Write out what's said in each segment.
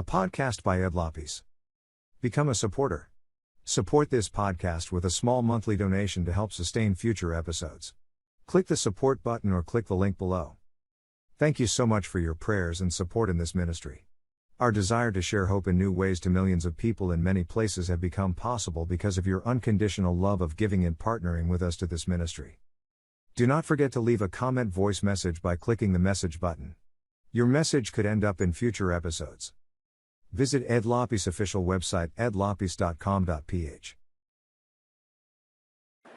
a podcast by Lapiz. Become a supporter. Support this podcast with a small monthly donation to help sustain future episodes. Click the support button or click the link below. Thank you so much for your prayers and support in this ministry. Our desire to share hope in new ways to millions of people in many places have become possible because of your unconditional love of giving and partnering with us to this ministry. Do not forget to leave a comment voice message by clicking the message button. Your message could end up in future episodes. Visit Ed Lapiz official website edlapiz.com.ph.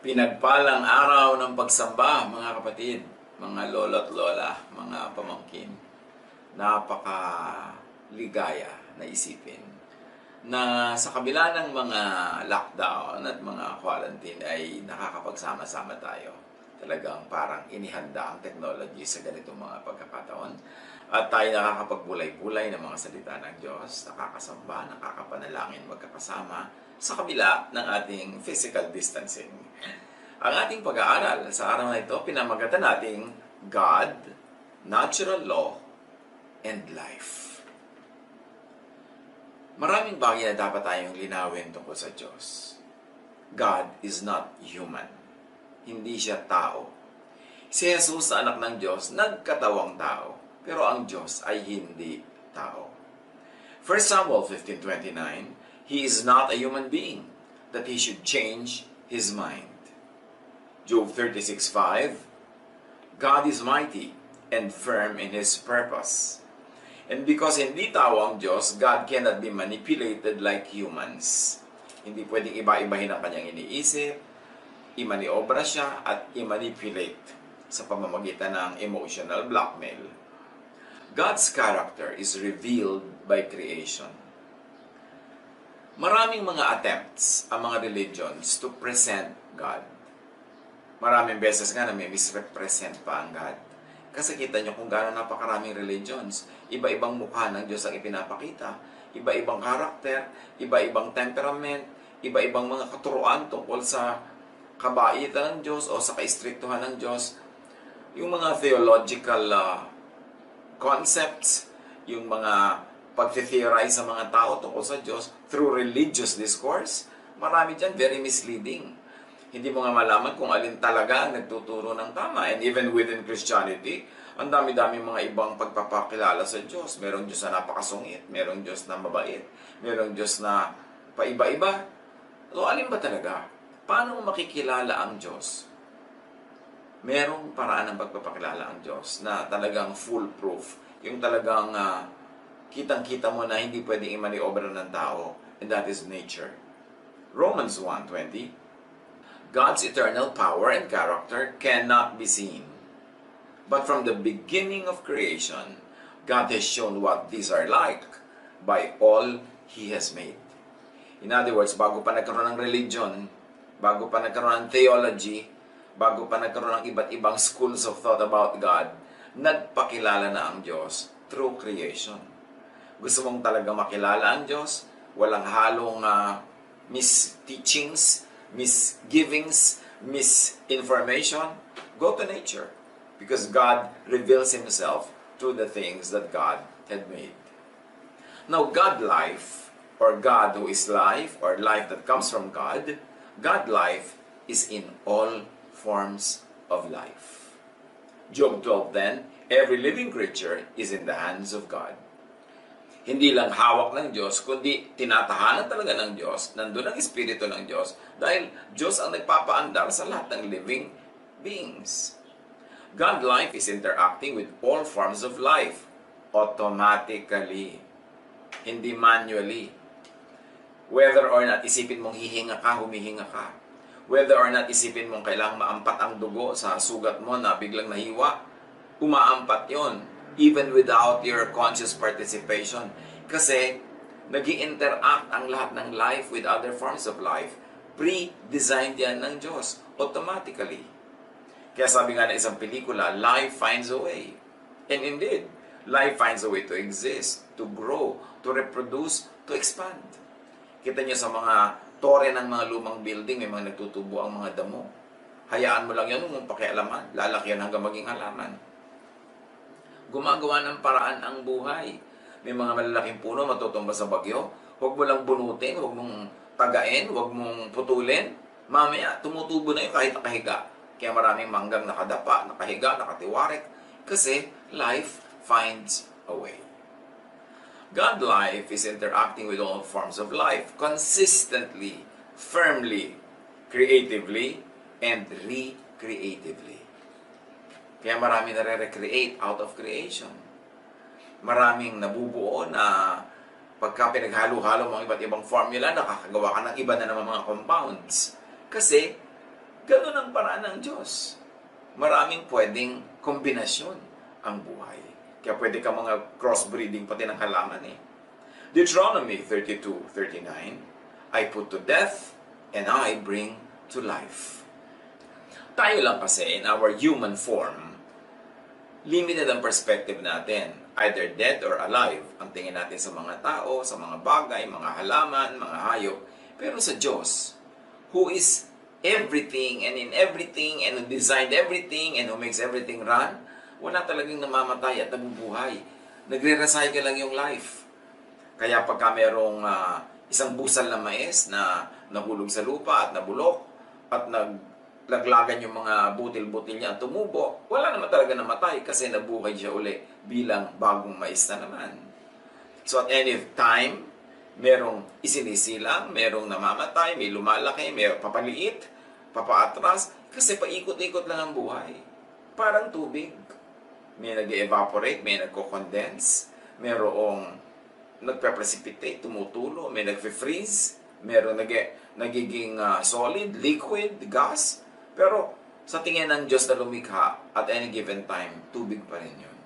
Pinagpalang araw ng pagsamba, mga kapatid, mga lolo't lola, mga pamangkin. Napakaligaya na isipin na sa kabila ng mga lockdown at mga quarantine ay nakakapagsama-sama tayo. Talagang parang inihanda ang technology sa ganitong mga pagkakataon. At tayo nakakapagbulay-bulay ng mga salita ng Diyos, nakakasamba, nakakapanalangin magkakasama sa kabila ng ating physical distancing. Ang ating pag-aaral sa araw na ito, pinamagatan nating God, Natural Law, and Life. Maraming bagay na dapat tayong linawin tungkol sa Diyos. God is not human. Hindi siya tao. Si Jesus, anak ng Diyos, nagkatawang tao. Pero ang Diyos ay hindi tao. 1 Samuel 15:29, He is not a human being, that He should change His mind. Job 36:5, God is mighty and firm in His purpose. And because hindi tao ang Diyos, God cannot be manipulated like humans. Hindi pwedeng iba-ibahin ang kanyang iniisip, imaniobra siya at imanipulate sa pamamagitan ng emotional blackmail. God's character is revealed by creation. Maraming mga attempts ang mga religions to present God. Maraming beses nga na may misrepresent pa ang God. Kasi kita nyo kung gaano napakaraming religions. Iba-ibang mukha ng Diyos ang ipinapakita. Iba-ibang karakter, iba-ibang temperament, iba-ibang mga katuruan tungkol sa kabaitan ng Diyos o sa kaistriktuhan ng Diyos. Yung mga theological concepts, yung mga pag-theorize sa mga tao tungkol sa Diyos through religious discourse, marami dyan very misleading. Hindi mo nga malaman kung alin talaga ang nagtuturo ng tama. And even within Christianity, ang dami-dami mga ibang pagpapakilala sa Diyos. Merong Diyos na napakasungit, merong Diyos na mabait, merong Diyos na paiba-iba. So, alin ba talaga? Paano mo makikilala ang Diyos? Merong paraan ng pagpapakilala ang Diyos na talagang foolproof. Yung talagang kitang-kita mo na hindi pwedeng imaniobra ng tao. And that is nature. Romans 1:20, God's eternal power and character cannot be seen. But from the beginning of creation, God has shown what these are like by all He has made. In other words, bago pa nagkaroon ng religion, bago pa nagkaroon ng theology, bago pa nagkaroon ng iba't ibang schools of thought about God, nagpakilala na ang Diyos through creation. Gusto mong talaga makilala ang Diyos, walang halong misteachings, misgivings, misinformation, go to nature. Because God reveals Himself through the things that God had made. Now, God life, or God who is life, or life that comes from God, God life is in all forms of life. Job 12 then, every living creature is in the hands of God. Hindi lang hawak ng Diyos, kundi tinatahanan talaga ng Diyos, nandun ang Espiritu ng Diyos, dahil Diyos ang nagpapaandar sa lahat ng living beings. God life is interacting with all forms of life, automatically, hindi manually. Whether or not isipin mong hihinga ka, humihinga ka. Whether or not isipin mong kailangang maampat ang dugo sa sugat mo na biglang nahiwa, umaampat yon even without your conscious participation. Kasi nag-i-interact ang lahat ng life with other forms of life. Pre-designed yan ng Diyos, automatically. Kaya sabi nga na isang pelikula, life finds a way. And indeed, life finds a way to exist, to grow, to reproduce, to expand. Kita niyo sa mga tore ng mga lumang building, may mga nagtutubo ang mga damo. Hayaan mo lang yan kung pakialaman. Lalaki yan hanggang maging halaman. Gumagawa ng paraan ang buhay May mga malalaking puno matutumba sa bagyo. Huwag mo lang bunutin, huwag mong tagain, huwag mong putulin. Mamaya, tumutubo na yun kahit nakahiga. Kaya maraming manggang nakadapa, nakahiga, nakatiwarik. Kasi life finds a way. God life is interacting with all forms of life consistently, firmly, creatively, and recreatively. Kaya marami nare-recreate out of creation. Maraming nabubuo na pagka pinaghalo-halo mga iba't ibang formula, nakakagawa ka ng iba na naman mga compounds. Kasi, ganun ang paraan ng Diyos. Maraming pwedeng kombinasyon ang buhay. Kaya pwede ka mga crossbreeding pati ng halaman eh. Deuteronomy 32:39, I put to death and I bring to life. Tayo lang kasi in our human form, limited ang perspective natin. Either dead or alive. Ang tingin natin sa mga tao, sa mga bagay, mga halaman, mga hayop. Pero sa Diyos, who is everything and in everything and who designed everything and who makes everything run, wala talagang namamatay at nabubuhay. Nagre-recycle lang yung life. Kaya pagka merong isang busal na mais na nahulog sa lupa at nabulok at naglaglagan yung mga butil-butil niya at tumubo, wala naman talaga namatay kasi nabuhay siya uli bilang bagong mais na naman. So at any time, merong isinisilang, merong namamatay, may lumalaki, may papaliit, papaatras, kasi paikot-ikot lang ang buhay. Parang tubig. May nag-evaporate, may nagko-condense, merong nagpe-precipitate, tumutulo, may nagfe-freeze, merong nagiging solid, liquid, gas. Pero sa tingin ng Diyos na lumikha, at any given time, tubig pa rin yun.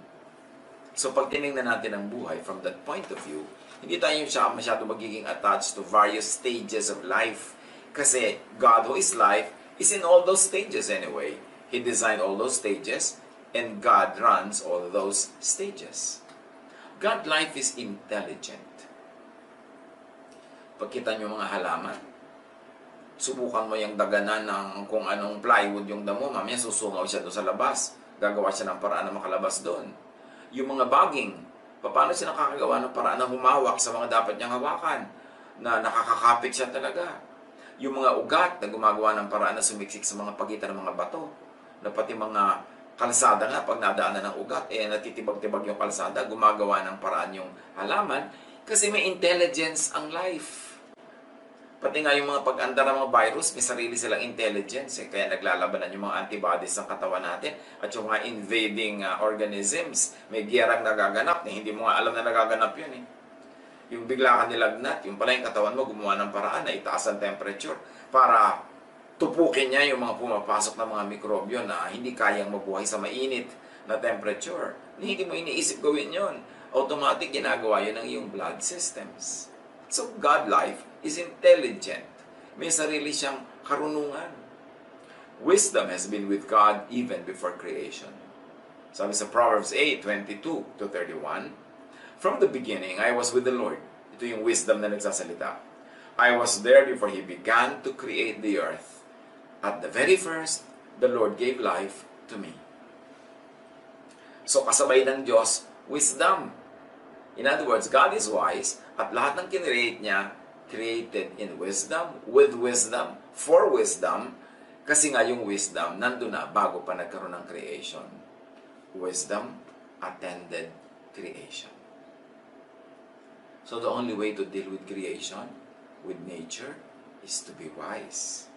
So pag tinignan natin ang buhay from that point of view, hindi tayo masyado magiging attached to various stages of life. Kasi God who is life is in all those stages anyway. He designed all those stages and God runs all those stages. God life is intelligent. Pagkita nyo mga halaman, subukan mo yung daganan ng kung anong plywood yung damo, mamaya susungaw siya doon sa labas. Gagawa siya ng paraan na makalabas doon. Yung mga baging, paano siya nakakagawa ng paraan na humawak sa mga dapat niyang hawakan, na nakakakapit siya talaga. Yung mga ugat na gumagawa ng paraan na sumiksik sa mga pagitan ng mga bato, na pati mga kalsada nga, pag nadaanan ng ugat, natitibag-tibag yung kalsada, gumagawa ng paraan yung halaman, kasi may intelligence ang life. Pati nga yung mga pag-andar ng mga virus, may sarili silang intelligence. Kaya naglalabanan yung mga antibodies ng katawan natin at yung mga invading organisms. May giyerang nagaganap na hindi mo nga alam na nagaganap yun. Yung bigla ka nilagnat, yung pala yung katawan mo gumawa ng paraan na itaas ang temperature para tupukin niya yung mga pumapasok na mga mikrobyo na hindi kayang mabuhay sa mainit na temperature. Hindi mo iniisip gawin yun. Automatic ginagawa yun ng iyong blood systems. So, God life is intelligent. May sarili siyang karunungan. Wisdom has been with God even before creation. Sabi sa Proverbs 8:22-31, from the beginning, I was with the Lord. Ito yung wisdom na nagsasalita. I was there before He began to create the earth. At the very first, the Lord gave life to me. So, kasabay ng Diyos, wisdom. In other words, God is wise at lahat ng kinreate niya, created in wisdom, with wisdom, for wisdom, kasi nga yung wisdom, nandun na bago pa nagkaroon ng creation. Wisdom attended creation. So the only way to deal with creation, with nature, is to be wise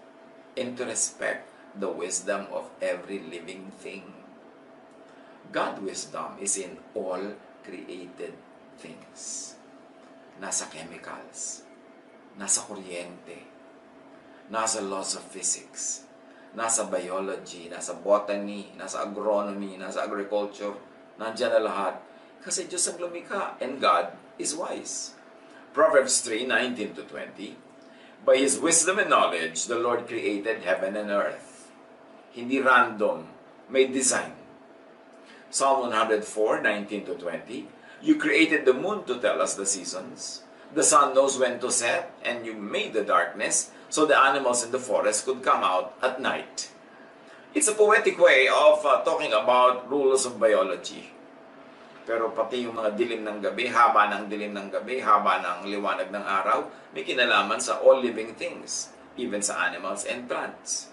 and to respect the wisdom of every living thing. God's wisdom is in all created things. Nasa chemicals, nasa kuryente, nasa laws of physics, nasa biology, nasa botany, nasa agronomy, nasa agriculture, nandiyan na lahat. Kasi Diyos ang lumikha and God is wise. Proverbs 3:19-20, by His wisdom and knowledge, the Lord created heaven and earth. Hindi random, may design. Psalm 104:19-20, you created the moon to tell us the seasons. The sun knows when to set, and you made the darkness so the animals in the forest could come out at night. It's a poetic way of talking about rules of biology. Pero pati yung mga dilim ng gabi, haba ng dilim ng gabi, haba ng liwanag ng araw, may kinalaman sa all living things, even sa animals and plants.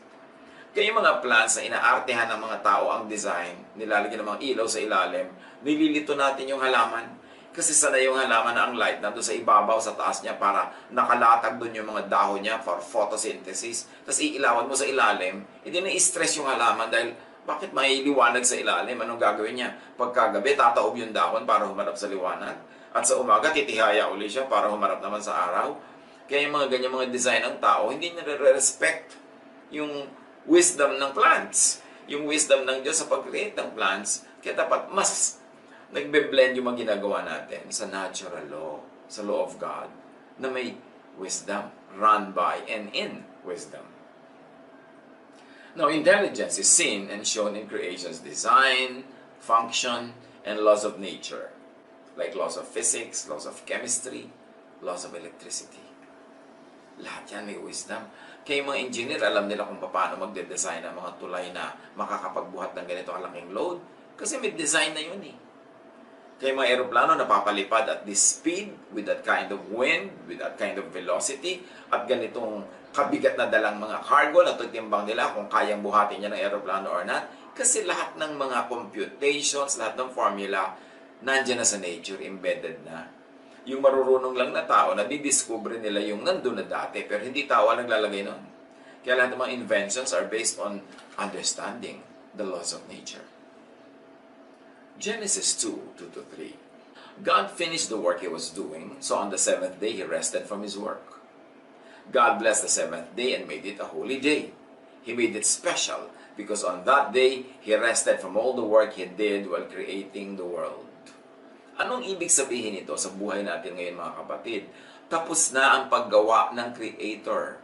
Kaya yung mga plants na inaartehan ng mga tao ang design, nilalagyan ng mga ilaw sa ilalim, nililito natin yung halaman. Kasi sanay yung halaman na ang light nandun sa ibabaw, sa taas niya para nakalatag doon yung mga dahon niya for photosynthesis. Tapos iilawan mo sa ilalim, hindi na-stress yung halaman dahil bakit may liwanag sa ilalim? Anong gagawin niya? Pagkagabi, tataob yung dahon para humarap sa liwanag. At sa umaga, titihaya uli siya para humarap naman sa araw. Kaya yung mga ganyan mga design ng tao, hindi nire-respect yung wisdom ng plants. Yung wisdom ng Diyos sa pag-create ng plants. Kaya dapat mas nagbe-blend yung mga ginagawa natin sa natural law, sa law of God, na may wisdom, run by and in wisdom. Now, intelligence is seen and shown in creation's design, function, and laws of nature, like laws of physics, laws of chemistry, laws of electricity. Lahat yan may wisdom. Kaya yung mga engineer, alam nila kung paano magde-design ng mga tulay na makakapagbuhat ng ganito kalaking load. Kasi may design na yun eh. Kaya mga aeroplano napapalipad at this speed, with that kind of wind, with that kind of velocity, at ganitong kabigat na dalang mga cargo na tutimbang nila kung kayang buhatin niya ng aeroplano or not. Kasi lahat ng mga computations, lahat ng formula, nandiyan na sa nature, embedded na. Yung marurunong lang na tao, nadidiscover nila yung nandun na dati, pero hindi tao ang naglalagay nun. Kaya lahat ng mga inventions are based on understanding the laws of nature. Genesis 2:2-3. God finished the work He was doing, so on the seventh day He rested from His work. God blessed the seventh day and made it a holy day. He made it special because on that day He rested from all the work He did while creating the world. Anong ibig sabihin nito sa buhay natin ngayon mga kapatid? Tapos na ang paggawa ng Creator.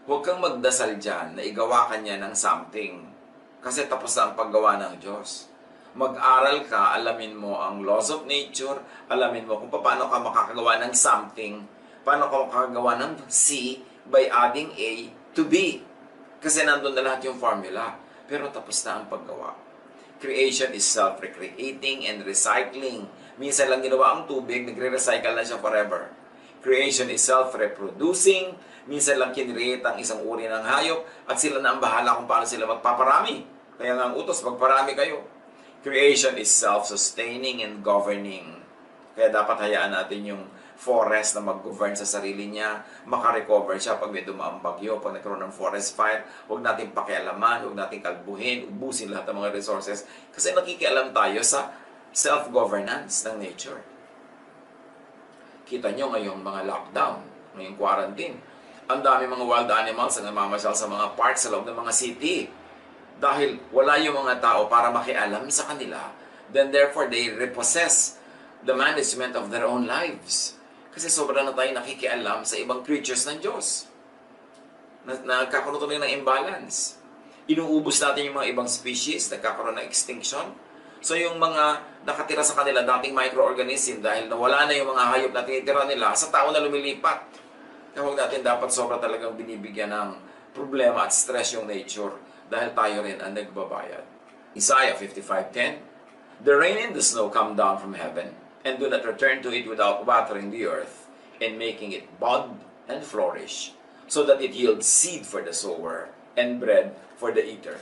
Huwag kang magdasal dyan na igawa ka niya ng something. Kasi tapos na ang paggawa ng Diyos. Mag-aral ka, alamin mo ang laws of nature, alamin mo kung paano ka makakagawa ng something, paano ka makakagawa ng C by adding A to B. Kasi nandun na lahat yung formula. Pero tapos na ang paggawa. Creation is self-recreating and recycling. Minsan lang ginawa ang tubig, nagre-recycle na siya forever. Creation is self-reproducing. Minsan lang kinreate ang isang uri ng hayop at sila na ang bahala kung paano sila magpaparami. Kaya nga ang utos, magparami kayo. Creation is self-sustaining and governing. Kaya dapat hayaan natin yung forest na mag-govern sa sarili niya, makarecover siya pag may dumaang bagyo, pag nagkaroon ng forest fire, huwag natin pakialaman, huwag natin kalbuhin, ubusin lahat ng mga resources, kasi nakikialam tayo sa self-governance ng nature. Kita nyo ngayong mga lockdown, ngayong quarantine, ang dami mga wild animals na namamasyal sa mga parks sa loob ng mga city. Dahil wala yung mga tao para makialam sa kanila, then therefore they repossess the management of their own lives. Kasi sobrang na tayo nakikialam sa ibang creatures ng Diyos. Nagkakaroon kami ng imbalance. Inuubos natin yung mga ibang species, nagkakaroon ng extinction. So yung mga nakatira sa kanila, dating microorganism, dahil nawala na yung mga hayop na tinitira nila, sa tao na lumilipat. Kaya huwag natin dapat sobra talagang binibigyan ng problema at stress yung nature, dahil tayo rin ang nagbabayad. Isaiah 55:10, The rain and the snow come down from heaven, and do not return to it without watering the earth, and making it bud and flourish, so that it yields seed for the sower, and bread for the eater.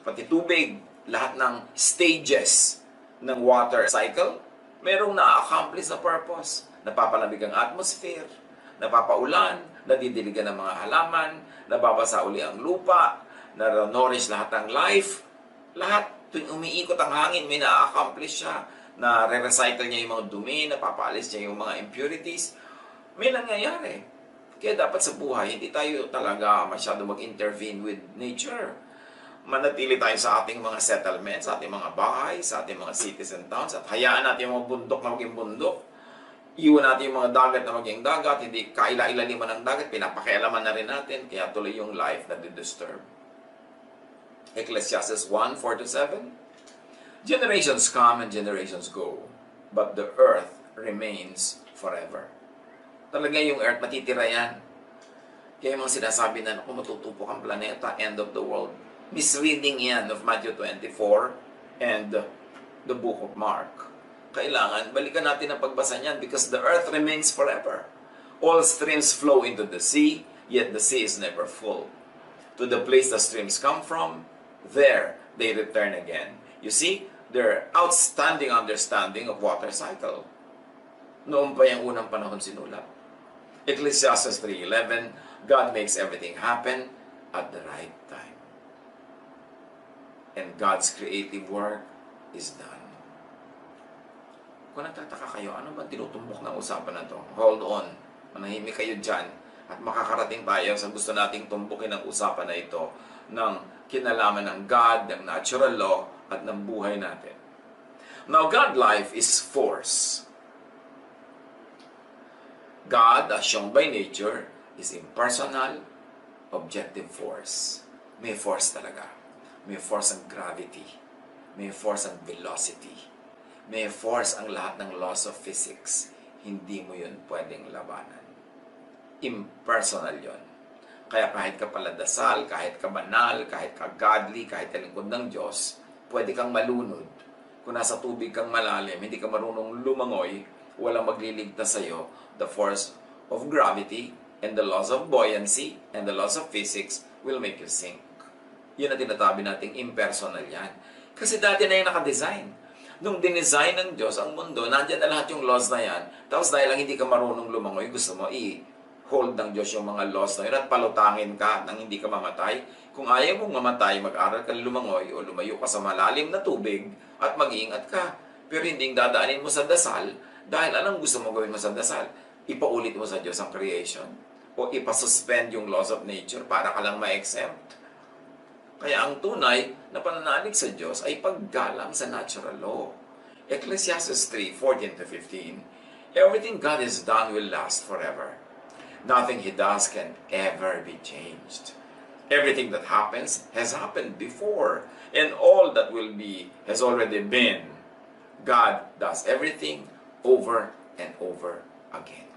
Pati tubig, lahat ng stages ng water cycle, merong na-accomplish na purpose. Napapalamig ang atmosphere, napapaulan, nadidiligan ng mga halaman, nababasa uli ang lupa, na-nourish lahat ng life. Lahat, tuwing umiikot ang hangin, may na-accomplish siya, na re-recycle niya yung mga dumi, napapaalis niya yung mga impurities. May nangyayari. Kaya dapat sa buhay, hindi tayo talaga masyado mag-intervene with nature. Manatili tayo sa ating mga settlements, sa ating mga bahay, sa ating mga cities and towns, at hayaan natin yung mga bundok na maging bundok. Iwan natin yung mga dagat na maging dagat, hindi kaila-ilaliman ng dagat, pinapakialaman na rin natin, kaya tuloy yung life na di-disturb. Ecclesiastes 1:4-7. Generations come and generations go, but the earth remains forever. Talaga yung earth, matitira yan. Kaya yung mga sinasabi na, kung matutupok ang planeta, end of the world. Misreading yan of Matthew 24 and the book of Mark, kailangan balikan natin ang pagbasa niyan because the earth remains forever. All streams flow into the sea, yet the sea is never full. To the place the streams come from, there they return again. You see, their outstanding understanding of water cycle. Noon pa yung unang panahon sinulat. Ecclesiastes 3:11, God makes everything happen at the right time. And God's creative work is done. Kung nagtataka kayo, ano ba tinutumbok ng usapan na to? Hold on. Manahimik kayo dyan. At makakarating tayo sa gusto nating tumbukin ang usapan na ito ng kinalaman ng God, ng natural law, at ng buhay natin. Now, God life is force. God, as shown by nature, is impersonal, objective force. May force talaga. May force ang gravity. May force ang velocity. May force ang lahat ng laws of physics. Hindi mo yun pwedeng labanan. Impersonal yun. Kaya kahit ka paladasal, kahit ka banal, kahit ka godly, kahit ka lingkod ng Diyos, pwede kang malunod. Kung nasa tubig kang malalim, hindi ka marunong lumangoy, walang magliligtas sa'yo. The force of gravity and the laws of buoyancy and the laws of physics will make you sink. Yun ang tinatabi nating impersonal yan. Kasi dati na yung nakadesign. Nung dinesign ng Diyos ang mundo, nandiyan na lahat yung laws na yan. Tapos dahil lang hindi ka marunong lumangoy, gusto mo i-hold ng Diyos yung mga laws na yun at palutangin ka nang hindi ka mamatay. Kung ayaw mong mamatay, mag-aral ka lumangoy o lumayo ka sa malalim na tubig at mag-iingat ka. Pero hindi dadaanin mo sa dasal dahil anong gusto mo gawin mo sa dasal? Ipaulit mo sa Diyos ang creation o ipasuspend yung laws of nature para ka lang ma-exempt. Kaya ang tunay na pananalig sa Diyos ay paggalang sa natural law. Ecclesiastes 3:14-15, everything God has done will last forever. Nothing He does can ever be changed. Everything that happens has happened before, and all that will be has already been. God does everything over and over again.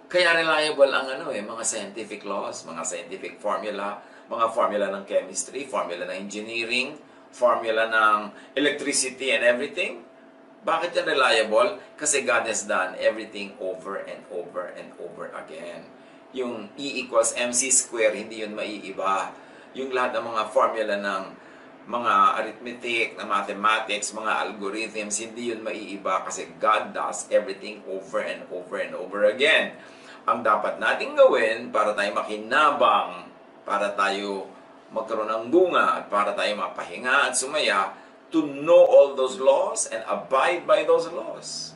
Kaya reliable ang mga scientific laws, mga scientific formula, mga formula ng chemistry, formula ng engineering, formula ng electricity and everything. Bakit yan reliable? Kasi God has done everything over and over and over again. Yung E equals mc square, hindi yun maiiba. Yung lahat ng mga formula ng mga arithmetic, na mathematics, mga algorithms, hindi yun maiiba kasi God does everything over and over and over again. Ang dapat nating gawin para tayo makinabang, para tayo magkaroon ng bunga, at para tayo mapahinga at sumaya, to know all those laws and abide by those laws.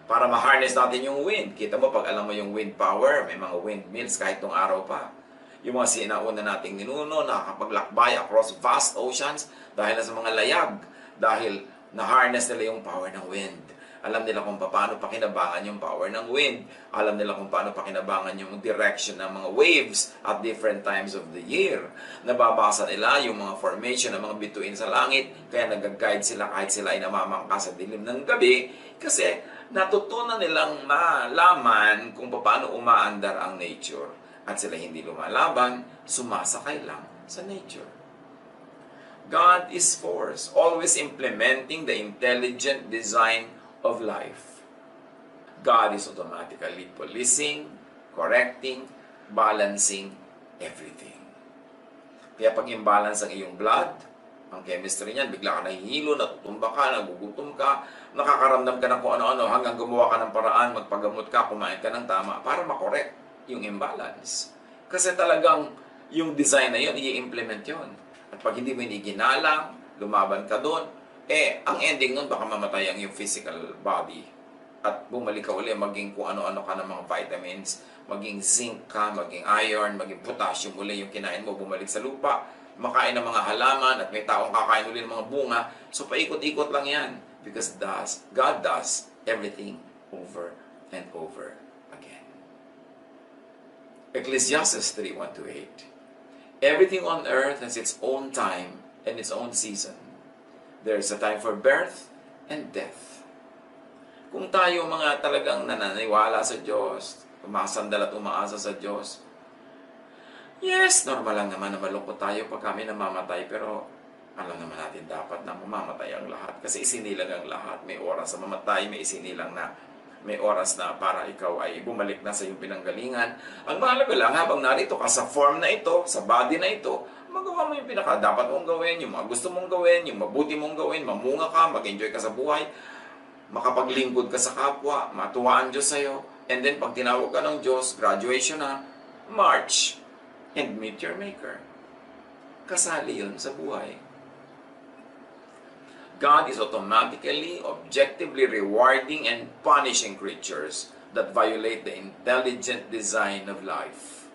Para ma-harness natin yung wind. Kita mo, pag alam mo yung wind power, may mga windmills kahit nung araw pa. Yung mga sinauna nating ninuno, nakakapaglakbay across vast oceans dahil na sa mga layag. Dahil na-harness nila yung power ng wind. Alam nila kung paano pakinabangan yung power ng wind. Alam nila kung paano pakinabangan yung direction ng mga waves at different times of the year. Nababasa nila yung mga formation ng mga bituin sa langit, kaya nag-guide sila kahit sila ay namamangka sa dilim ng gabi, kasi natutunan nilang malaman kung paano umaandar ang nature. At sila hindi lumalaban, sumasakay lang sa nature. God is force, always implementing the intelligent design of life. God is automatically policing, correcting, balancing everything. Kaya pag imbalance ang iyong blood, ang chemistry niyan, bigla ka nahihilo, natutumba ka, nagugutom ka, nakakaramdam ka ng kung ano-ano, hanggang gumawa ka ng paraan, magpagamot ka, kumain ka ng tama, para makorek yung imbalance. Kasi talagang yung design na yun, i-implement yun. At pag hindi mo iniginalang, lumaban ka doon, ang ending nun, baka mamatay ang yung physical body. At bumalik ka uli, maging kung ano-ano ka ng mga vitamins, maging zinc ka, maging iron, maging potassium uli yung kinain mo, bumalik sa lupa, makain ng mga halaman, at may taong kakain uli ng mga bunga. So paikot-ikot lang yan. Because God does everything over and over again. Ecclesiastes 3:1-8. Everything on earth has its own time and its own season. There is a time for birth and death. Kung tayo mga talagang nananiwala sa Diyos, umasandal at umaasa sa Diyos, yes, normal lang naman na malungkot tayo pag kami namamatay, pero Alam naman natin dapat na mamamatay ang lahat. Kasi isinilang ang lahat. May oras na mamatay, may isinilang na. May oras na para ikaw ay bumalik na sa iyong pinanggalingan. Ang mahalaga lang, habang narito ka sa form na ito, sa body na ito, magawa mo yung dapat mong gawin, yung mga gusto mong gawin, yung mabuti mong gawin, mamunga ka, mag-enjoy ka sa buhay, makapaglingkod ka sa kapwa, matuwa ang Diyos sa'yo, and then pag tinawag ka ng Diyos, graduation na, march and meet your Maker. Kasali yun sa buhay. God is automatically, objectively rewarding and punishing creatures that violate the intelligent design of life.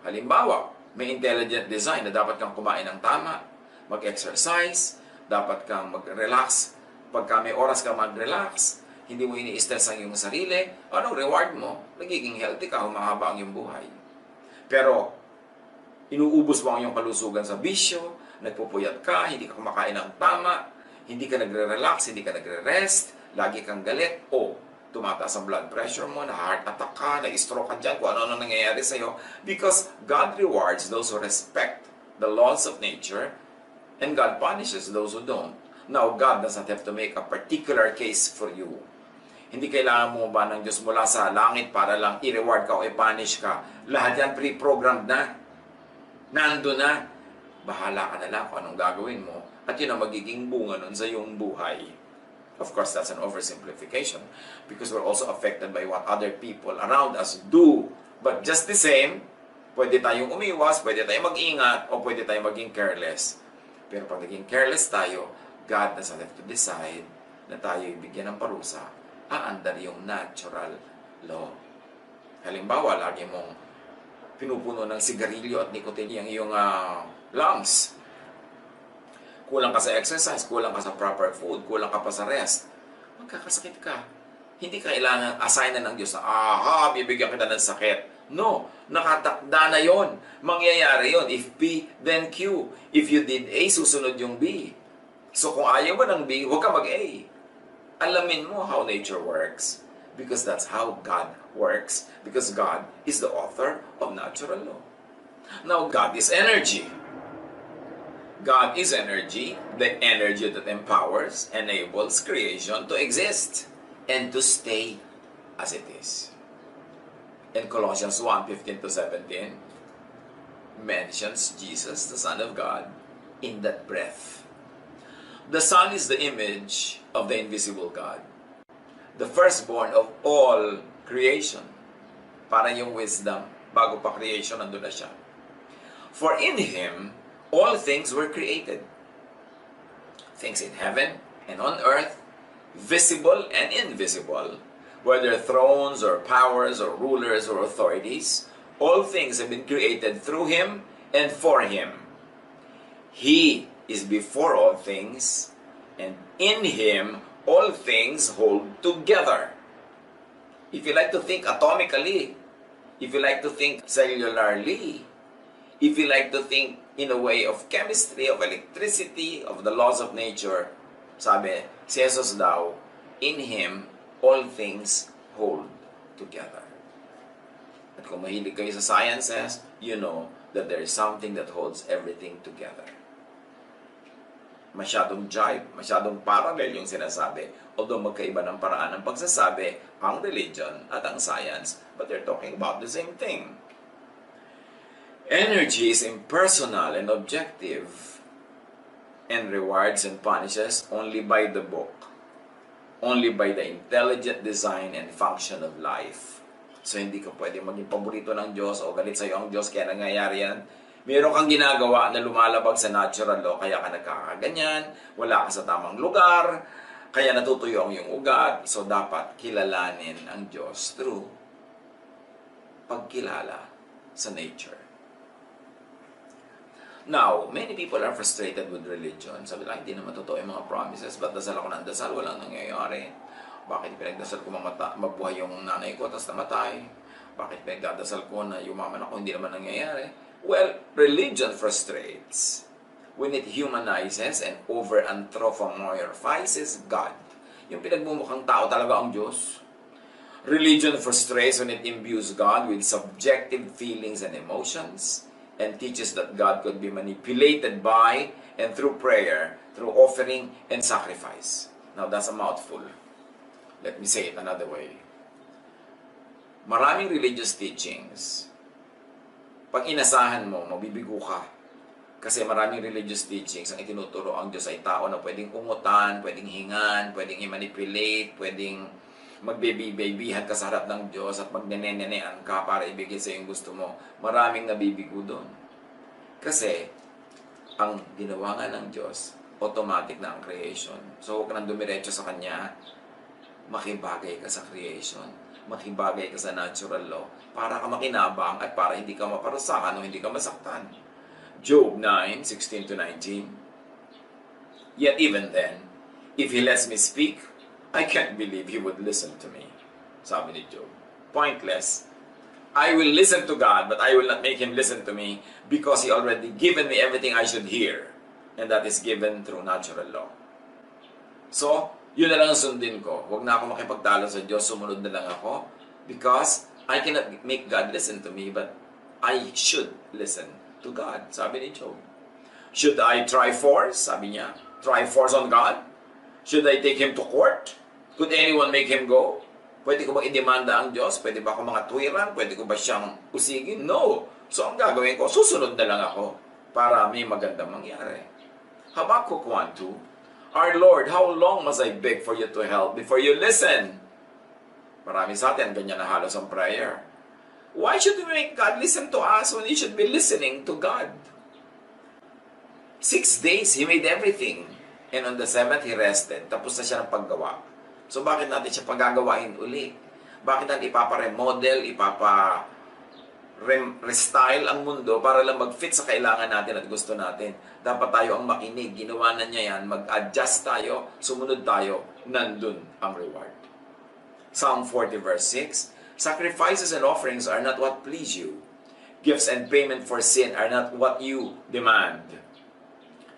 Halimbawa, may intelligent design na dapat kang kumain ng tama, mag-exercise, dapat kang mag-relax. Pagka may oras kang mag-relax, hindi mo ini-stress ang iyong sarili, anong reward mo? Nagiging healthy ka, humahaba ang iyong buhay. Pero, inuubos mo ang iyong kalusugan sa bisyo, nagpupuyat ka, hindi ka kumakain ng tama, hindi ka nagre-relax, hindi ka nagre-rest, lagi kang galit, o tumataas ang blood pressure mo, na-heart attack ka, na-stroke ka dyan, kung ano-ano nangyayari sa'yo. Because God rewards those who respect the laws of nature, and God punishes those who don't. Now, God doesn't have to make a particular case for you. Hindi kailangan mo ba ng Diyos mula sa langit para lang i-reward ka o i-punish ka. Lahat yan pre-programmed na. Nando na. Bahala ka na lang kung anong gagawin mo. At yun ang magiging bunga nun sa iyong buhay. Of course, that's an oversimplification. Because we're also affected by what other people around us do. But just the same, pwede tayong umiwas, pwede tayong mag-ingat, o pwede tayong maging careless. Pero pag naging careless tayo, God doesn't have to decide na tayo ibigyan ng parusa. Aandar yung natural law. Halimbawa, lagi mong pinupuno ng sigarilyo at nicotine yung iyong lungs. Kulang ka sa exercise, kulang ka sa proper food, kulang ka pa sa rest. Magkakasakit ka. Hindi kailangan assignan ng Diyos na, bibigyan kita ng sakit. No, nakatakda na yon. Mangyayari yon. If P, then Q. If you did A, susunod yung B. So kung ayaw mo ng B, huwag ka mag-A. Alamin mo how nature works. Because that's how God works. Because God is the author of natural law. Now, God is energy. God is energy, the energy that empowers, enables creation to exist and to stay as it is. In Colossians 1:15-17, mentions Jesus, the Son of God, in that breath. The Son is the image of the invisible God, the firstborn of all creation. Parang yung wisdom, bago pa creation, nandun na siya. For in Him, all things were created. Things in heaven and on earth, visible and invisible, whether thrones or powers or rulers or authorities, all things have been created through Him and for Him. He is before all things, and in Him all things hold together. If you like to think atomically, if you like to think cellularly, if you like to think in a way of chemistry, of electricity, of the laws of nature, sabi, si Jesus daw, in Him, all things hold together. At kung mahilig kayo sa sciences, you know that there is something that holds everything together. Masyadong jive, masyadong parallel yung sinasabi, although magkaiba ng paraan ng pagsasabi, ang religion at ang science, but they're talking about the same thing. Energy is impersonal and objective, and rewards and punishes only by the book, only by the intelligent design and function of life. So hindi ka pwede maging paborito ng Diyos o galit sa'yo ang Diyos kaya nangyayari yan. Meron kang ginagawa na lumalabag sa natural law, kaya ka nagkakaganyan, wala ka sa tamang lugar, kaya natutuyo ang iyong ugat. So dapat kilalanin ang Diyos through pagkilala sa nature. Now, many people are frustrated with religion. Sabi lang, hindi naman totoo yung mga promises. Ba't dasal ako ng dasal? Walang nangyayari. Bakit pinagdasal ko mabuhay yung nanay ko tapos namatay? Bakit pinagdadasal ko na yumaman ako? Hindi naman nangyayari. Well, religion frustrates when it humanizes and over-anthropomorphizes God. Yung pinagmumukhang tao talaga ang Diyos. Religion frustrates when it imbues God with subjective feelings and emotions. and teaches that God could be manipulated by and through prayer, through offering and sacrifice. Now, that's a mouthful. Let me say it another way. Maraming religious teachings, pag inasahan mo, mabibigo ka. Kasi maraming religious teachings, ang itinuturo ang Diyos ay tao na pwedeng umutan, pwedeng hingan, pwedeng i-manipulate, pwedeng magbebibihan ka sa harap ng Diyos at magnenenenaan ka para ibigay sa yung gusto mo. Maraming nabibigo doon. Kasi, ang ginawa nga ng Diyos, automatic na ang creation. So, huwag ka nang dumiretso sa Kanya, makibagay ka sa creation, makibagay ka sa natural law, para ka makinabang at para hindi ka maparusahan o hindi ka masaktan. Job 9:16-19. Yet even then, if He lets me speak, I can't believe He would listen to me. Sabi ni Job. Pointless. I will listen to God, but I will not make Him listen to me because He already given me everything I should hear. And that is given through natural law. So, yun na lang ang sundin ko. Huwag na ako makipagtalo sa Diyos, sumunod na lang ako. Because I cannot make God listen to me, but I should listen to God. Sabi ni Job. Should I try force? Sabi niya. Try force on God? Should I take Him to court? Could anyone make Him go? Pwede ko ba idemanda ang Diyos? Pwede ba ako mga tuwiran? Pwede ko ba siyang usigin? No. So ang gagawin ko, susunod na lang ako para may magandang mangyari. Habakkuk 1:2. Our Lord, how long must I beg for you to help before you listen? Marami sa atin, ganyan na halos ang prayer. Why should we make God listen to us when He should be listening to God? 6 days, He made everything. And on the 7th, He rested. Tapos na siya ng paggawa. So bakit natin siya pagagawain uli? Bakit natin ipapa-remodel, ipapa-restyle ang mundo para lang mag-fit sa kailangan natin at gusto natin? Dapat tayo ang makinig. Ginawa na niya yan. Mag-adjust tayo. Sumunod tayo. Nandun ang reward. Psalm 40 verse 6. Sacrifices and offerings are not what please you. Gifts and payment for sin are not what you demand.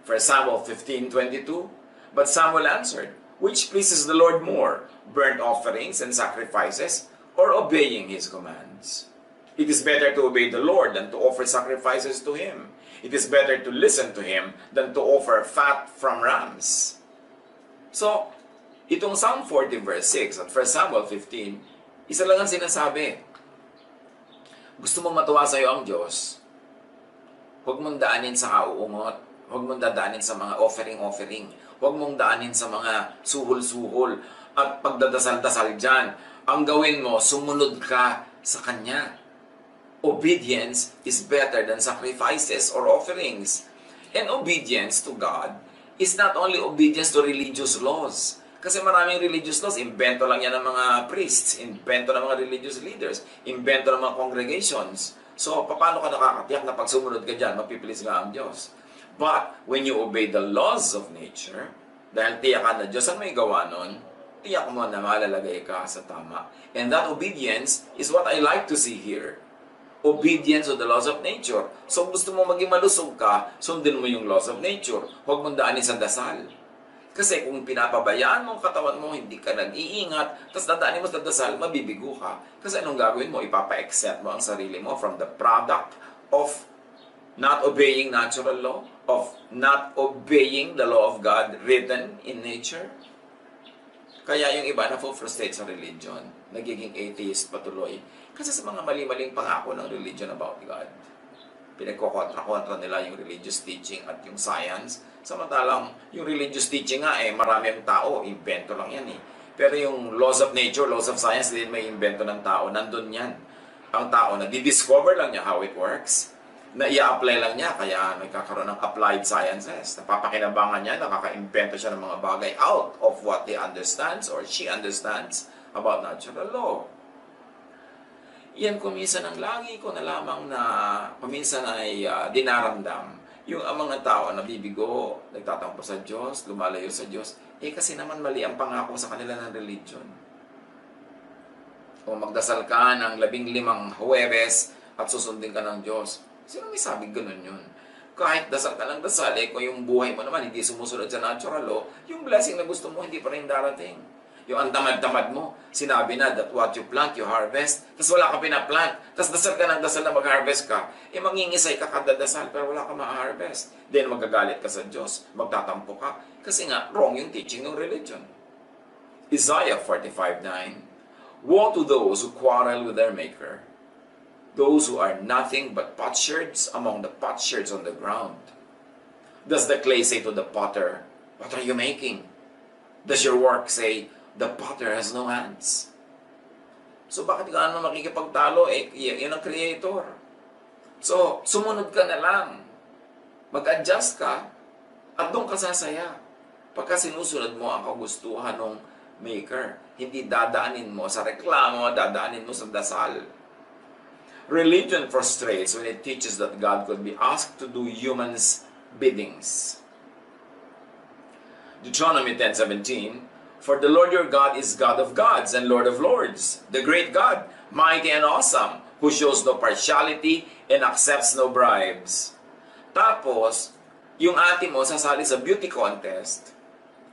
1 Samuel 15:22. But Samuel answered, which pleases the Lord more, burnt offerings and sacrifices, or obeying His commands? It is better to obey the Lord than to offer sacrifices to Him. It is better to listen to Him than to offer fat from rams. So, itong Psalm 40 verse 6 at 1 Samuel 15, isa lang ang sinasabi. Gusto mong matuwa sa iyo ang Diyos, huwag mong daanin sa kauungot. Huwag mong dadaanin sa mga offering. Huwag mong daanin sa mga suhol-suhol at pagdadasal-dasal dyan. Ang gawin mo, sumunod ka sa Kanya. Obedience is better than sacrifices or offerings. And obedience to God is not only obedience to religious laws. Kasi maraming religious laws, invento lang yan ng mga priests, invento ng mga religious leaders, invento ng mga congregations. So, paano ka nakakatiyak na pag sumunod ka dyan, mapipilis nga ang Diyos? But, when you obey the laws of nature, dahil tiyakan na Diyos ang may gawa nun, tiyak mo na malalagay ka sa tama. And that obedience is what I like to see here. Obedience to the laws of nature. So, gusto mo maging malusog ka, sundin mo yung laws of nature. Huwag mong daanin sa dasal. Kasi kung pinapabayaan mo ang katawan mo, hindi ka nag-iingat, tapos dadaanin mo sa dasal, mabibigo ka. Kasi anong gagawin mo? Ipapa-accept mo ang sarili mo from the product of not obeying natural law, of not obeying the law of God written in nature. Kaya yung iba na frustrate sa religion, nagiging atheist patuloy. Kasi sa mga mali-maling pangako ng religion about God. Pinagkokontra-kontra nila yung religious teaching at yung science. Samantalang yung religious teaching nga marami ang tao, invento lang yan Pero yung laws of nature, laws of science, din may invento ng tao, nandun yan. Ang tao na di-discover lang niya how it works, na i-apply lang niya, kaya nagkakaroon ng applied sciences. Napapakinabangan niya, nakaka-invento siya ng mga bagay out of what he understands or she understands about natural law. Yan kuminsan ang lagi ko na lamang na kuminsan ay dinaramdam. Yung mga tao na bibigo, nagtatampo sa Diyos, lumalayo sa Diyos, kasi naman mali ang pangako sa kanila ng religion. O magdasal ka ng 15 Huwebes at susundin ka ng Diyos. Sino may sabing ganun yun? Kahit dasal ka ng dasal, kung yung buhay mo naman hindi sumusunod sa natural law, yung blessing na gusto mo hindi pa rin darating. Yung ang tamad-tamad mo, sinabi na that what you plant, you harvest. Tapos wala ka pinaplant. Tapos dasal ka ng dasal na mag-harvest ka. Mangingisay ka kada dasal pero wala ka ma-harvest. Then magagalit ka sa Diyos. Magtatampo ka. Kasi nga, wrong yung teaching ng religion. Isaiah 45:9. Woe to those who quarrel with their maker, those who are nothing but potsherds among the potsherds on the ground. Does the clay say to the potter, what are you making? Does your work say, the potter has no hands? So bakit ka naman makikipagtalo? Yun ang creator. So, sumunod ka na lang. Mag-adjust ka at doon ka sasaya. Pagka sinusunod mo ang kagustuhan ng maker, hindi dadaanin mo sa reklamo, dadaanin mo sa dasal. Religion frustrates when it teaches that God could be asked to do humans' biddings. Deuteronomy 10:17, for the Lord your God is God of gods and Lord of lords, the great God, mighty and awesome, who shows no partiality and accepts no bribes. Tapos, yung ate mo sasali sa beauty contest,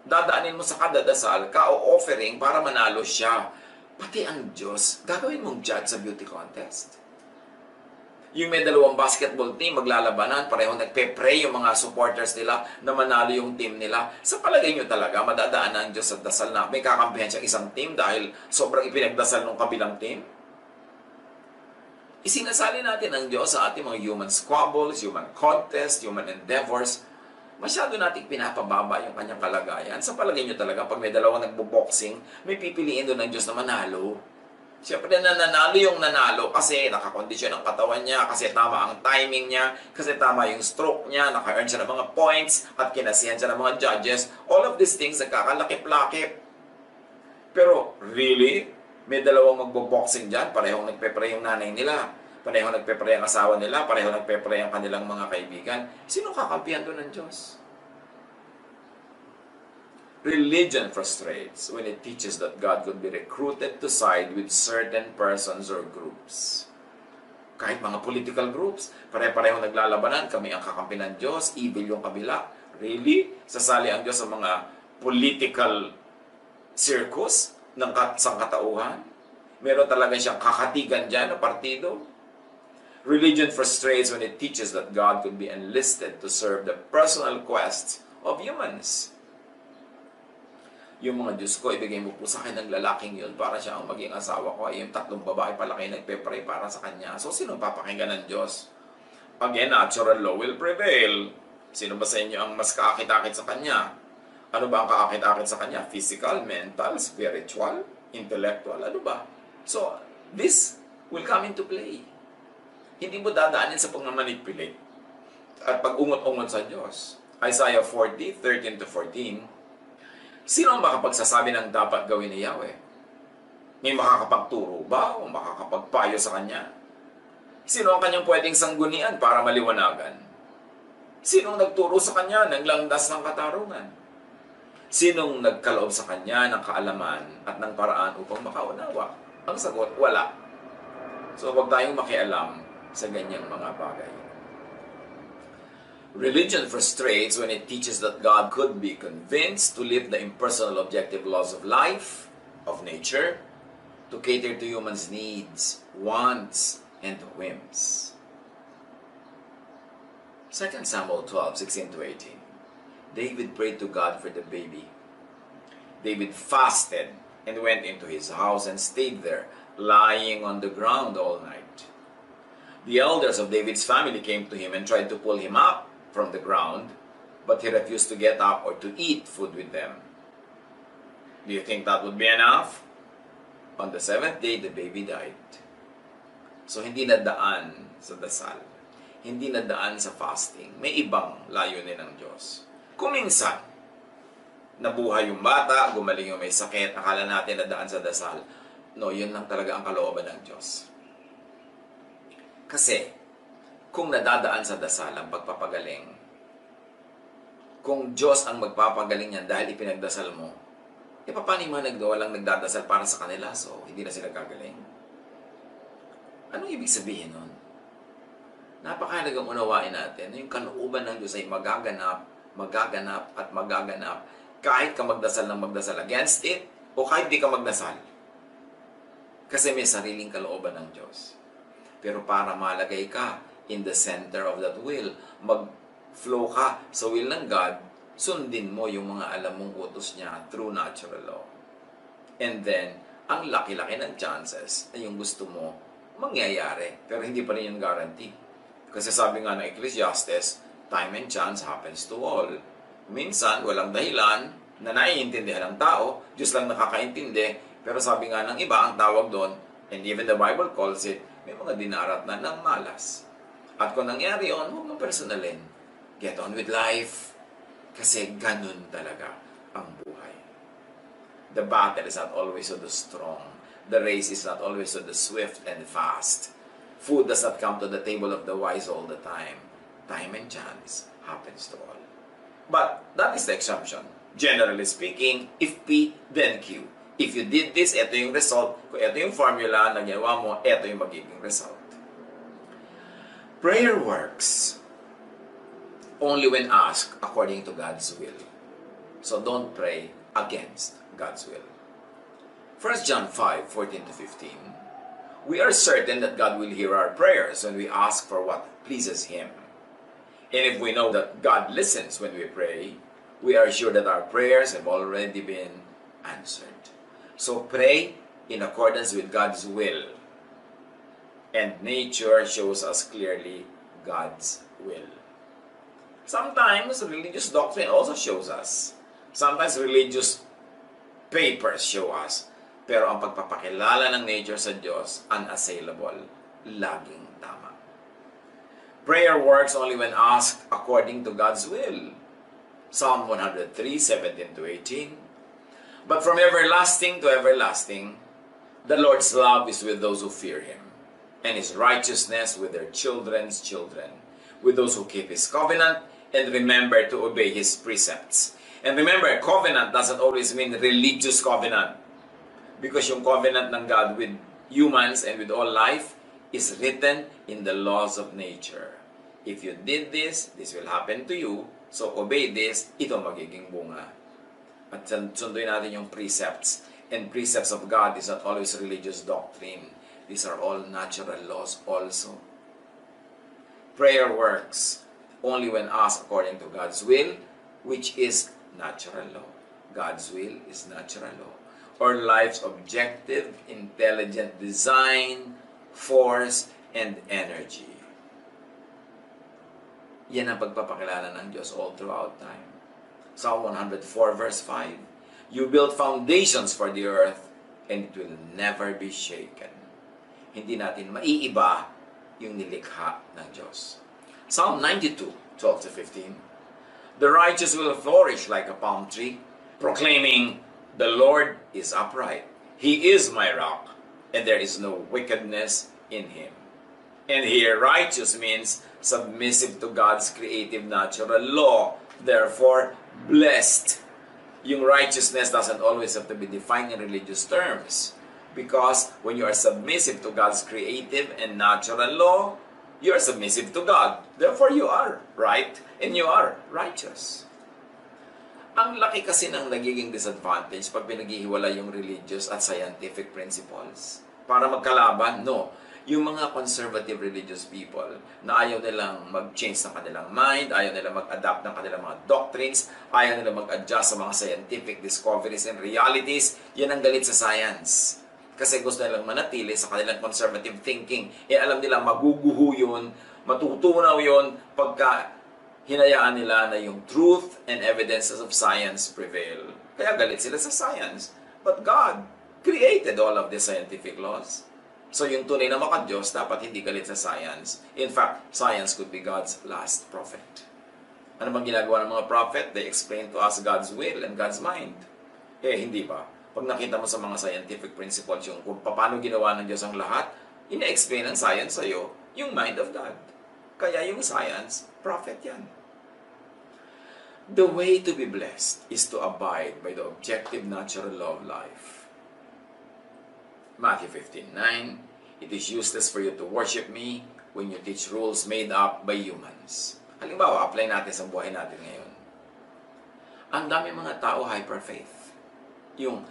dadaanin mo sa kadadasal, ka-offering para manalo siya. Pati ang Diyos, gagawin mong judge sa beauty contest. Yung may dalawang basketball team, maglalabanan, pareho nagpe-pray yung mga supporters nila na manalo yung team nila. Sa palagay nyo talaga, madadaan ang Diyos sa dasal na may kakampihan siyang isang team dahil sobrang ipinagdasal ng kabilang team? Isinasali natin ang Diyos sa ating mga human squabbles, human contests, human endeavors. Masyado nating pinapababa yung kanyang kalagayan. Sa palagay nyo talaga, pag may dalawang nagbo-boxing, may pipiliin doon ng Diyos na manalo. Siyempre nananalo yung nanalo kasi nakakondisyon ang katawan niya, kasi tama ang timing niya, kasi tama yung stroke niya, naka-earn siya ng mga points, at kinasihan siya ng mga judges. All of these things nagkakalakip-lakip. Pero really, may dalawang magbo-boxing dyan, parehong nagpe-pray yung nanay nila, parehong nagpe-pray ang asawa nila, parehong nagpe-pray ang kanilang mga kaibigan. Sino kakampihan doon ng Diyos? Religion frustrates when it teaches that God could be recruited to side with certain persons or groups. Kahit mga political groups, pare-pareho naglalabanan, kami ang kakampi ng Diyos, evil yung kabila. Really? Sasali ang Diyos sa mga political circus ng sangkatauhan? Meron talaga siyang kakatigan dyan na partido? Religion frustrates when it teaches that God could be enlisted to serve the personal quests of humans. Yung mga Diyos ko, ibigay mo po sa akin ng lalaking yun para siya ang maging asawa ko. Ay yung tatlong babae pala kayo nagpe-pray para sa kanya. So, sino papakinggan ng Diyos? Again, natural law will prevail. Sino ba sa inyo ang mas kaakit-akit sa kanya? Ano ba ang kaakit-akit sa kanya? Physical, mental, spiritual, intellectual, ano ba? So, this will come into play. Hindi mo dadaanin sa pagmamanipulate at pag-ungot-ungot sa Diyos. Isaiah 40:13-14. Sino ang makapagsasabi ng dapat gawin ni Yahweh? May makakapagturo ba o makakapagpayo sa kanya? Sino ang kanyang pwedeng sanggunian para maliwanagan? Sinong nagturo sa kanya ng landas ng katarungan? Sinong nagkaloob sa kanya ng kaalaman at ng paraan upang makaunawa? Ang sagot, wala. So huwag tayong makialam sa ganyang mga bagay. Religion frustrates when it teaches that God could be convinced to live the impersonal objective laws of life, of nature, to cater to humans' needs, wants, and whims. 2 Samuel 12:16-18. David prayed to God for the baby. David fasted and went into his house and stayed there, lying on the ground all night. The elders of David's family came to him and tried to pull him up from the ground, but he refused to get up or to eat food with them. Do you think that would be enough? On the 7th day, the baby died. So, hindi nadaan sa dasal. Hindi nadaan sa fasting. May ibang layunin ng Diyos. Kung minsan, nabuhay yung bata, gumaling yung may sakit, akala natin nadaan sa dasal. No, yun lang talaga ang kalooban ng Diyos. Kasi, kung nadadaan sa dasal ang pagpapagaling, kung Diyos ang magpapagaling niyan dahil ipinagdasal mo, paano yung mga walang nagdadasal para sa kanila, so hindi na sila gagaling? Anong ibig sabihin nun? Napakahalagang unawain natin, yung kalooban ng Diyos ay magaganap, magaganap, at magaganap, kahit ka magdasal ng magdasal against it, o kahit di ka magdasal. Kasi may sariling kalooban ng Diyos. Pero para malagay ka in the center of that will, mag-flow ka sa will ng God, sundin mo yung mga alam mong utos niya through natural law. And then, ang laki-laki ng chances na yung gusto mo mangyayari. Pero hindi pa rin yung guarantee. Kasi sabi nga ng Ecclesiastes, time and chance happens to all. Minsan, walang dahilan na naiintindihan ng tao, Diyos lang nakakaintindi, pero sabi nga ng iba, ang tawag doon, and even the Bible calls it, may mga dinarat na ng malas. At kung nangyari yun, huwag mong personalin. Get on with life. Kasi ganun talaga ang buhay. The battle is not always of the strong. The race is not always of the swift and fast. Food does not come to the table of the wise all the time. Time and chance happens to all. But that is the exemption. Generally speaking, if P, then Q. If you did this, ito yung result. Kung ito yung formula na ginawa mo, ito yung magiging result. Prayer works only when asked according to God's will. So don't pray against God's will. 1 John 5:14-15. We are certain that God will hear our prayers when we ask for what pleases Him. And if we know that God listens when we pray, we are sure that our prayers have already been answered. So pray in accordance with God's will. And nature shows us clearly God's will. Sometimes religious doctrine also shows us. Sometimes religious papers show us. Pero ang pagpapakilala ng nature sa Diyos, unassailable, laging tama. Prayer works only when asked according to God's will. Psalm 103:17-18. But from everlasting to everlasting, the Lord's love is with those who fear Him, and His righteousness with their children's children, with those who keep His covenant and remember to obey His precepts. And remember, covenant doesn't always mean religious covenant, because yung covenant ng God with humans and with all life is written in the laws of nature. If you did this, this will happen to you. So obey this, ito magiging bunga. At sunduin natin yung precepts. And precepts of God is not always religious doctrine. These are all natural laws also. Prayer works only when asked according to God's will, which is natural law. God's will is natural law. Or life's objective, intelligent design, force, and energy. Yan ang pagpapakilala ng Diyos all throughout time. Psalm 104 verse 5. You build foundations for the earth and it will never be shaken. Hindi natin maiiba yung nilikha ng Diyos. Psalm 92:12-15. The righteous will flourish like a palm tree, proclaiming, the Lord is upright. He is my rock, and there is no wickedness in Him. And here, righteous means submissive to God's creative natural law. Therefore, blessed. Yung righteousness doesn't always have to be defined in religious terms. Because when you are submissive to God's creative and natural law, you are submissive to God. Therefore, you are right and you are righteous. Ang laki kasi ng nagiging disadvantage pag pinaghihiwala yung religious at scientific principles. Para magkalaban, no. Yung mga conservative religious people na ayaw nilang mag-change ng kanilang mind, ayaw nilang mag-adapt ng kanilang mga doctrines, ayaw nilang mag-adjust sa mga scientific discoveries and realities, yan ang galit sa science. Kasi gusto nilang manatili sa kanilang conservative thinking. Alam nila maguguho yun, matutunaw yun pagka hinayaan nila na yung truth and evidences of science prevail. Kaya galit sila sa science. But God created all of the scientific laws. So yung tunay na maka-Diyos dapat hindi galit sa science. In fact, science could be God's last prophet. Ano bang ginagawa ng mga prophet? They explain to us God's will and God's mind. Hindi ba? Pag nakita mo sa mga scientific principles yung kung paano ginawa ng Diyos ang lahat, ina-explain ng science sa'yo yung mind of God. Kaya yung science, prophet yan. The way to be blessed is to abide by the objective natural law of life. Matthew 15:9, it is useless for you to worship me when you teach rules made up by humans. Halimbawa, apply natin sa buhay natin ngayon. Ang dami mga tao hyper-faith. Yung,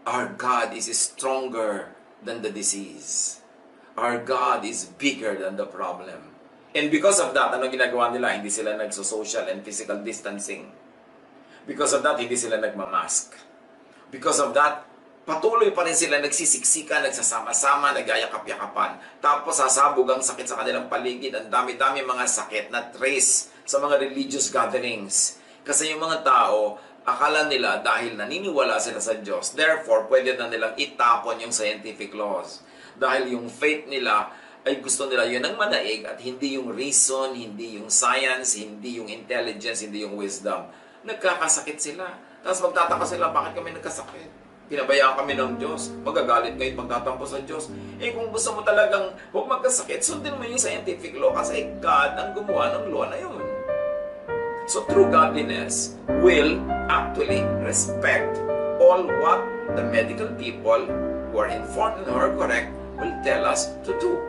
Our God is stronger than the disease. Our God is bigger than the problem. And because of that, ano ginagawa nila? Hindi sila nagso-social and physical distancing. Because of that, hindi sila nagmamask. Because of that, patuloy pa rin sila nagsisiksikan, nagsasama-sama, nagyayakap-yakapan. Tapos sasabog ang sakit sa kanilang paligid. Ang dami-dami mga sakit na trace sa mga religious gatherings. Kasi yung mga tao, akala nila dahil naniniwala sila sa Diyos, therefore, pwede na nilang itapon yung scientific laws. Dahil yung faith nila ay gusto nila yun ang manaig at hindi yung reason, hindi yung science, hindi yung intelligence, hindi yung wisdom. Nagkakasakit sila. Tapos magtataka sila, bakit kami nagkasakit? Pinabayaan kami ng Diyos. Magagalit ngayon pagtatampo sa Diyos. Eh kung gusto mo talagang huwag magkasakit, sundin mo yung scientific law kasi God ang gumawa ng law na yun. So true godliness will actually respect all what the medical people who are informed and who are correct will tell us to do.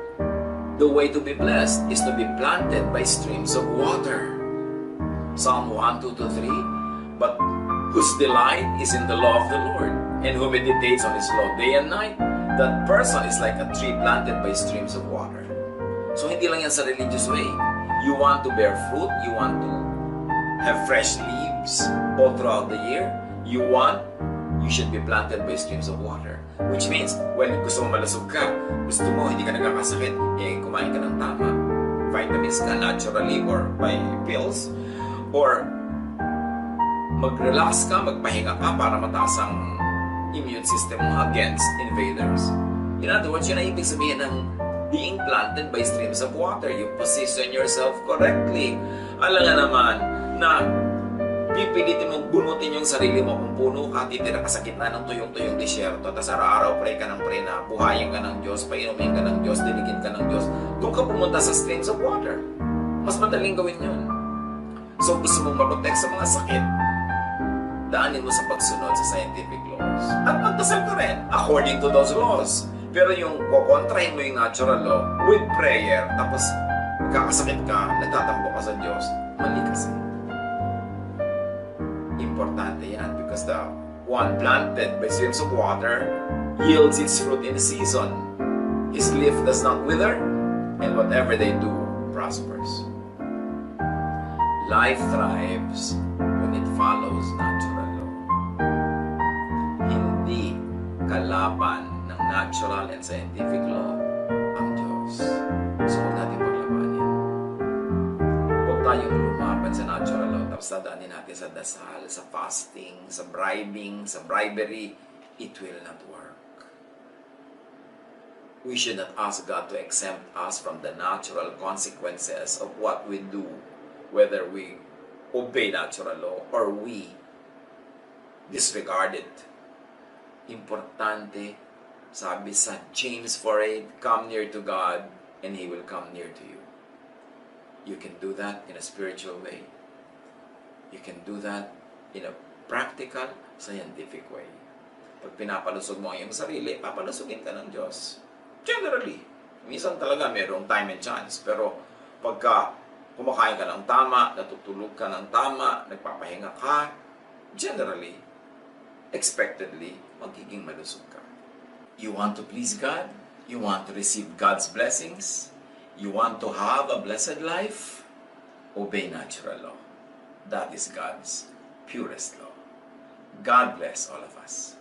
The way to be blessed is to be planted by streams of water. Psalm 1, 2 to 3. But whose delight is in the law of the Lord, and who meditates on His law day and night, that person is like a tree planted by streams of water. So hindi lang yan sa religious way. You want to bear fruit, you want to have fresh leaves all throughout the year, you should be planted by streams of water. Which means, when gusto mo malusog ka, gusto mo hindi ka nagkakasakit, eh kumain ka ng tama. Vitamins ka naturally or by pills. Or mag-relax ka, magpahinga ka para mataas ang immune system mo against invaders. In other words, yun ang ibig sabihin ng being planted by streams of water. You position yourself correctly. Alam nga naman na pipilitin mong bunutin yung sarili mo kung puno ka, titira ka sa gitna ng tuyong-tuyong disyerto, tapos araw-araw pray ka ng pray na buhayin ka ng Diyos, painumin ka ng Diyos, diligin ka ng Diyos. Doon ka pumunta sa streams of water. Mas madaling gawin yun. So gusto mong maprotect sa mga sakit, daanin mo sa pagsunod sa scientific laws. At magdasal ka rin according to those laws. Pero yung kukontrahin mo yung natural law with prayer, tapos magkakasakit ka, nagtatampo ka sa Diyos, mali kasi. Importante yan because the one planted by streams of water yields its fruit in season. His leaf does not wither, and whatever they do prospers. Life thrives when it follows natural law. Hindi kalaban ng natural and scientific law ang Diyos. So huwag natin paglabanin. Huwag tayong lumaban sa natural law tapos dadaanin natin sa dasal, sa fasting, sa bribing, sa bribery. It will not work. We should not ask God to exempt us from the natural consequences of what we do, whether we obey natural law or we disregard it. Importante, sabi sa James 4:8, come near to God and He will come near to you. You can do that in a spiritual way. You can do that in a practical, scientific way. Pag pinapalusog mo ang iyong sarili, papalusogin ka ng Diyos. Generally, minsan talaga mayroong time and chance. Pero pagka kumakain ka ng tama, natutulog ka ng tama, nagpapahinga ka, generally, expectedly, magiging malusog ka. You want to please God? You want to receive God's blessings? You want to have a blessed life? Obey natural law. That is God's purest law. God bless all of us.